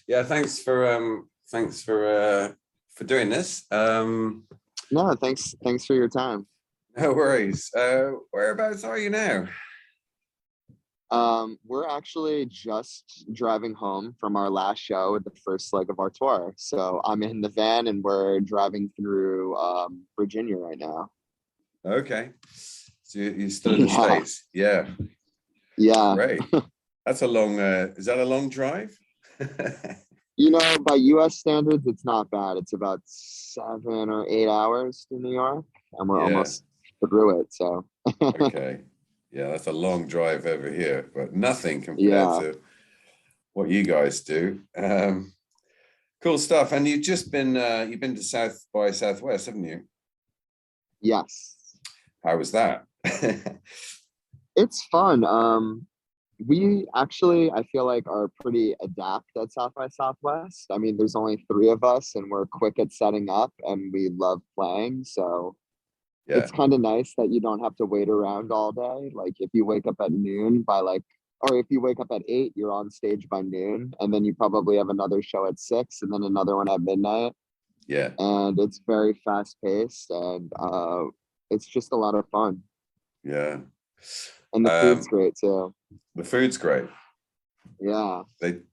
Yeah, thanks for doing this. No, thanks for your time. No worries. Whereabouts are you now? We're actually just driving home from our last show at the first leg of our tour. So I'm in the van and we're driving through Virginia right now. Okay. So you're still in the Yeah, States? Yeah. yeah. Great. That's a long, is that a long drive? By US standards, it's not bad. It's about 7 or 8 hours to New York, and we're Yeah. almost through it. So Okay. Yeah, that's a long drive over here, but nothing compared yeah, to what you guys do. Cool stuff. And you've been to South by Southwest, haven't you? yes. How was that? It's fun. We actually, I feel like, are pretty adept at South by Southwest. I mean, there's only three of us, and we're quick at setting up, and we love playing. So Yeah. it's kind of nice that you don't have to wait around all day. Like if you wake up at noon or if you wake up at 8, you're on stage by noon, and then you probably have another show at 6, and then another one at midnight. Yeah. And it's very fast paced, and it's just a lot of fun. Yeah. And the food's great too. The food's great. Yeah.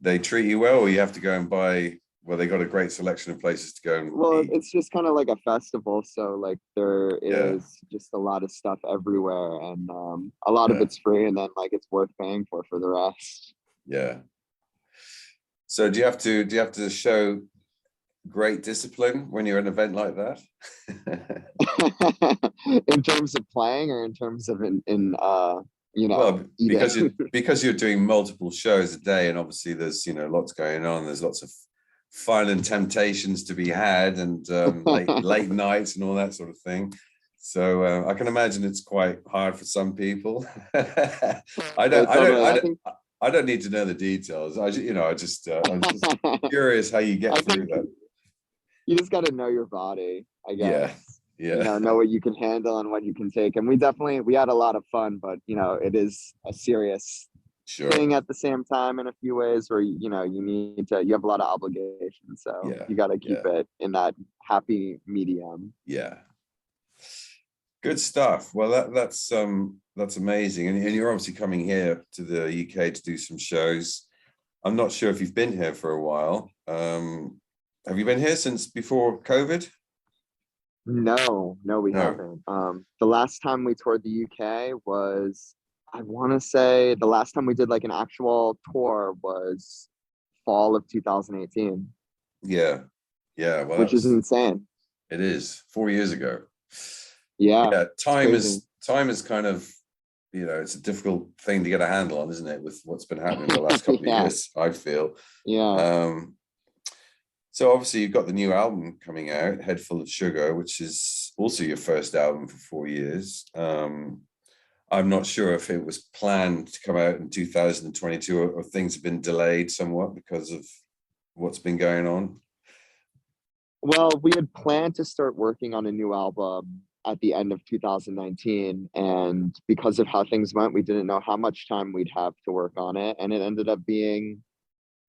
They treat you well, or you have to go and buy. Well, they got a great selection of places to go and Well, eat. it's just kind of like a festival, so like there Yeah. is just a lot of stuff everywhere, and a lot of Yeah. it's free, and then like it's worth paying for the rest. Yeah. So do you have to show great discipline when you're at an event like that? In terms of playing, or in terms of Well, eating. because you're doing multiple shows a day, and obviously there's lots going on. There's lots of fun and temptations to be had, and late nights and all that sort of thing. So I can imagine it's quite hard for some people. I don't. I don't. Totally. I I don't. think I don't need to know the details. I'm just curious how you get I through think that. you just got to know your body, I guess. Yeah. Yeah. Know what you can handle and what you can take. And we had a lot of fun, but it is a serious Sure. thing at the same time in a few ways, where you have a lot of obligations, so Yeah. you got to keep Yeah. it in that happy medium. Yeah. Good stuff. Well, that's amazing, and you're obviously coming here to the UK to do some shows. I'm not sure if you've been here for a while. Have you been here since before COVID? No, we No. haven't. The last time we toured the UK was, I want to say, the last time we did like an actual tour was fall of 2018. Yeah. Yeah. Well, Which is insane. it is 4 years ago. Yeah. Yeah. Time crazy. is kind of, it's a difficult thing to get a handle on, isn't it? With what's been happening the last couple Yeah. of years, I feel. Yeah. So obviously you've got the new album coming out, Head Full of Sugar, which is also your first album for 4 years. I'm not sure if it was planned to come out in 2022 or things have been delayed somewhat because of what's been going on. Well, we had planned to start working on a new album at the end of 2019, and because of how things went, we didn't know how much time we'd have to work on it, and it ended up being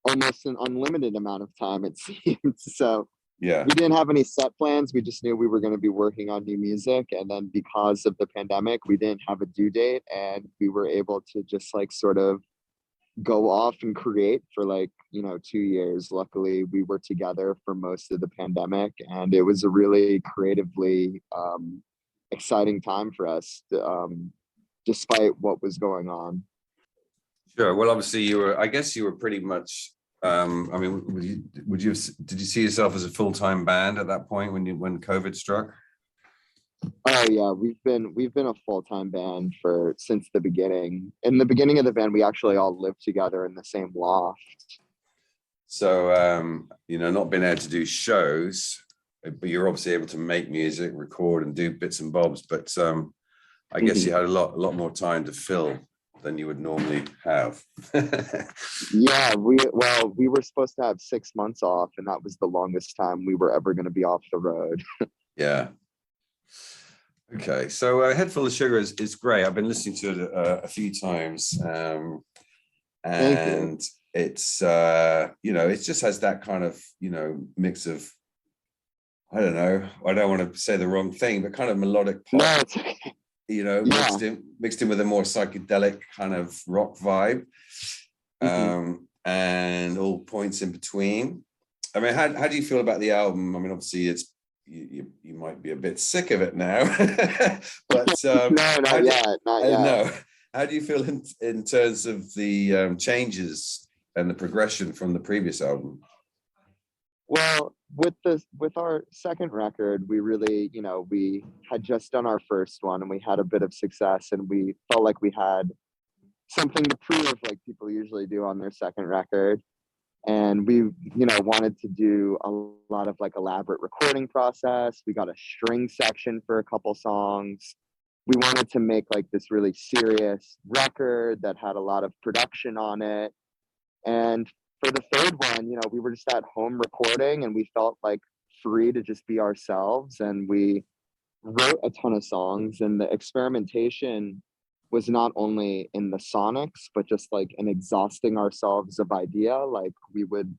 almost an unlimited amount of time, it seemed. So Yeah. we didn't have any set plans. We just knew we were going to be working on new music, and then because of the pandemic, we didn't have a due date, and we were able to just like sort of go off and create for 2 years. Luckily, we were together for most of the pandemic, and it was a really creatively exciting time for us, despite what was going on. Sure. Well, obviously I guess you were pretty much, I mean, did you see yourself as a full-time band at that point when COVID struck? Oh yeah, we've been a full-time band since the beginning. In the beginning of the band, we actually all lived together in the same loft. So not being able to do shows, but you're obviously able to make music, record, and do bits and bobs. But I guess you had a lot more time to fill than you would normally have. Yeah, we were supposed to have 6 months off, and that was the longest time we were ever going to be off the road. Yeah. Okay, so Head Full of Sugar is great. I've been listening to it a few times, and it's it just has that kind of mix of, I don't know, I don't want to say the wrong thing, but kind of melodic pop, No, it's okay. Yeah. mixed in with a more psychedelic kind of rock vibe, Hmm. and all points in between. I mean, how do you feel about the album? I mean, obviously it's you might be a bit sick of it now, but No, how not do yet, not I yet. know how do you feel in terms of the changes and the progression from the previous album? Well, with our second record, we really, we had just done our first one and we had a bit of success and we felt like we had something to prove like people usually do on their second record. And we, wanted to do a lot of like elaborate recording process. We got a string section for a couple songs. We wanted to make like this really serious record that had a lot of production on it. And for the third one, we were just at home recording and we felt like free to just be ourselves. And we wrote a ton of songs, and the experimentation was not only in the sonics, but just like an exhausting ourselves of idea. Like we would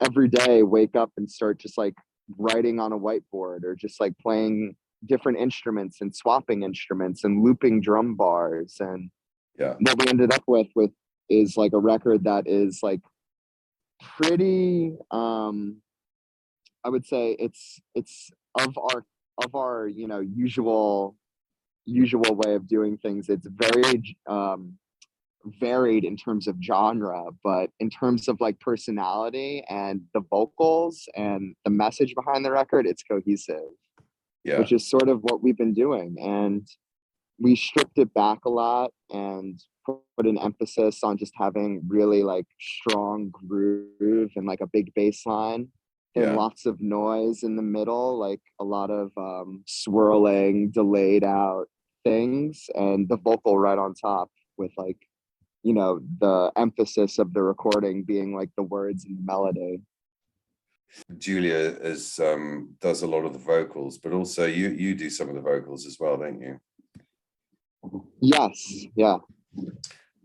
every day wake up and start just like writing on a whiteboard or just like playing different instruments and swapping instruments and looping drum bars. And Yeah, what we ended up with is like a record that is like pretty I would say it's of our usual way of doing things. It's very varied in terms of genre, but in terms of like personality and the vocals and the message behind the record, it's cohesive, yeah, which is sort of what we've been doing. And we stripped it back a lot and put an emphasis on just having really like strong groove and like a big bass line and yeah. lots of noise in the middle, like a lot of swirling, delayed out things, and the vocal right on top with like, the emphasis of the recording being like the words and the melody. Julia is does a lot of the vocals, but also you do some of the vocals as well, don't you? Yes, yeah.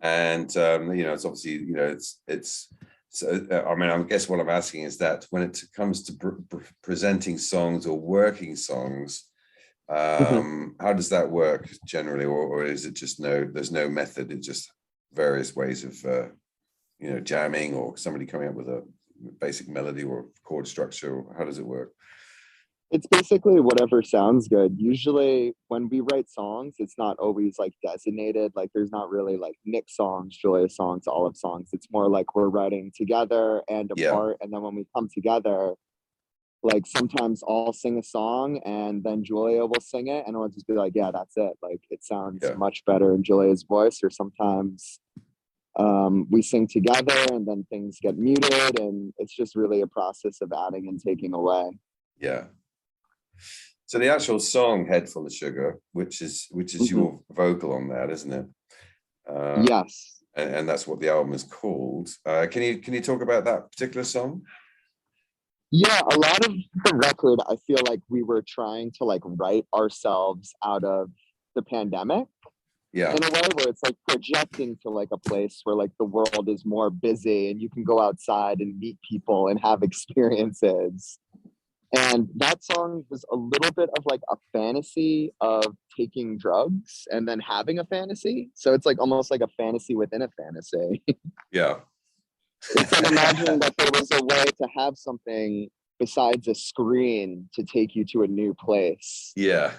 And it's obviously it's so I mean, I guess what I'm asking is that when it comes to presenting songs or working songs, Mhm. how does that work generally, or is it just there's no method, it's just various ways of jamming or somebody coming up with a basic melody or chord structure? How does it work? It's basically whatever sounds good. Usually, when we write songs, it's not always like designated. Like, there's not really like Nick songs, Julia songs, Olive songs. It's more like we're writing together and Yeah, apart. And then when we come together, like sometimes I'll sing a song and then Julia will sing it, and I'll just be like, yeah, that's it. Like, it sounds yeah, much better in Julia's voice. Or sometimes we sing together and then things get muted, and it's just really a process of adding and taking away. yeah. So the actual song "Head Full of Sugar," which is Hmm. your vocal on that, isn't it? Uh, Yes. and that's what the album is called. Can you talk about that particular song? Yeah, a lot of the record, I feel like we were trying to like write ourselves out of the pandemic Yeah, in a way where it's like projecting to like a place where like the world is more busy and you can go outside and meet people and have experiences. And that song was a little bit of like a fantasy of taking drugs and then having a fantasy. So it's like almost like a fantasy within a fantasy. yeah, It's like imagining that there was a way to have something besides a screen to take you to a new place. yeah.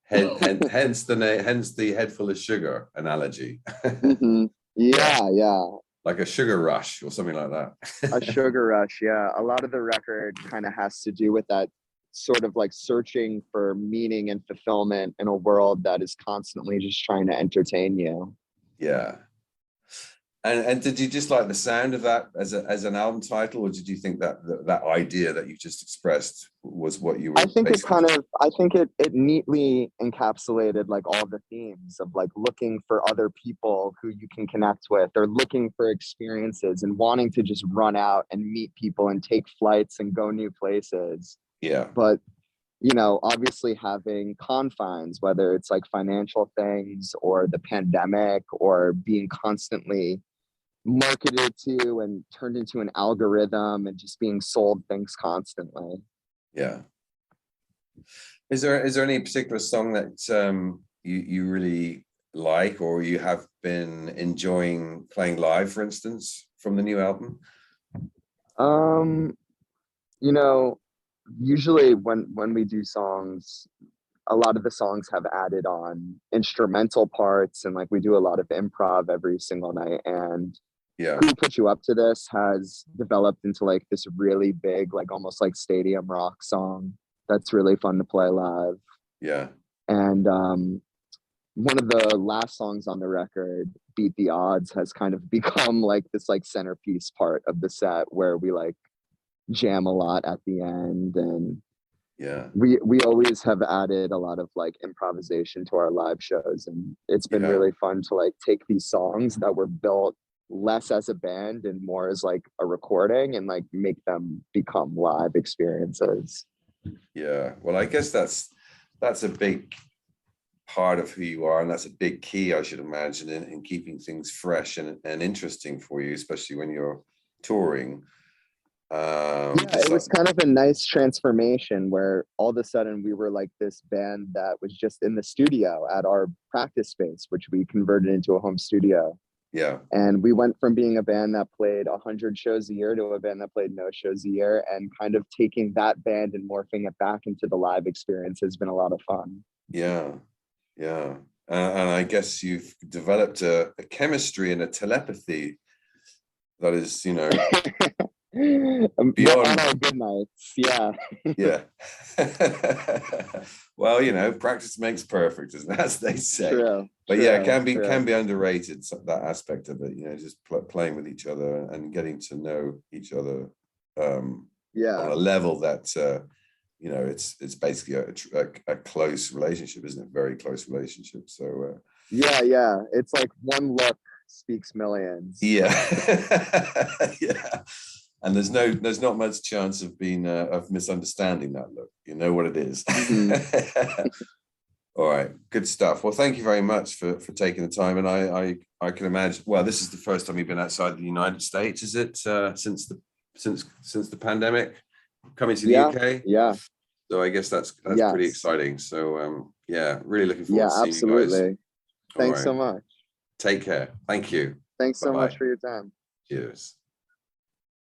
Hence the name, hence the "head full of sugar" analogy. Hmm. Yeah, Yeah, yeah. like a sugar rush or something like A that. sugar rush. Yeah. A lot of the record kind of has to do with that sort of like searching for meaning and fulfillment in a world that is constantly just trying to entertain you. Yeah. And did you just like the sound of that as an album title, or did you think that idea that you just expressed was what you I were think it basically? kind of, I think it neatly encapsulated like all the themes of like looking for other people who you can connect with, or looking for experiences and wanting to just run out and meet people and take flights and go new places. Yeah, But, obviously having confines, whether it's like financial things or the pandemic or being constantly marketed to and turned into an algorithm and just being sold things constantly. Yeah. Is there any particular song that you really like, or you have been enjoying playing live, for instance, from the new album? Um, you know, usually when we do songs, a lot of the songs have added on instrumental parts, and like we do a lot of improv every single night. And Yeah, Who Put You Up to This has developed into like this really big, like almost like stadium rock song that's really fun to play live. yeah, And one of the last songs on the record, Beat the Odds, has kind of become like this like centerpiece part of the set where we like jam a lot at the end. And yeah, we always have added a lot of like improvisation to our live shows, and it's been yeah, really fun to like take these songs that were built less as a band and more as like a recording and like make them become live experiences. yeah. Well, I guess that's a big part of who you are, and that's a big key, I should imagine, in keeping things fresh and interesting for you, especially when you're touring. Yeah, it was So kind of a nice transformation where all of a sudden we were like this band that was just in the studio at our practice space, which we converted into a home studio. yeah, And we went from being a band that played 100 shows a year to a band that played no shows a year. And kind of taking that band and morphing it back into the live experience has been a lot of fun. yeah, yeah. And I guess you've developed a chemistry and a telepathy that is, Not on beyond. our good nights. Yeah, Yeah. Well, practice makes perfect, as they say. true, But yeah, it true, can true. be underrated, that aspect of it. Just playing with each other and getting to know each other on Yeah, a level that it's basically a close relationship, isn't it? Very close relationship. So yeah, yeah. It's like one look speaks millions. yeah, yeah. And there's not much chance of being of misunderstanding that look. You know what it is. Hmm. All right, good stuff. Well, thank you very much for taking the time. And I can imagine. Well, this is the first time you've been outside the United States, is it? Since the pandemic, coming to the Yeah, UK. yeah, So I guess that's pretty yes, exciting. So yeah, really looking forward yeah, to seeing you guys. absolutely. All Thanks so right, much. take care. Thank you. Thanks Bye so much bye. for your time. Cheers.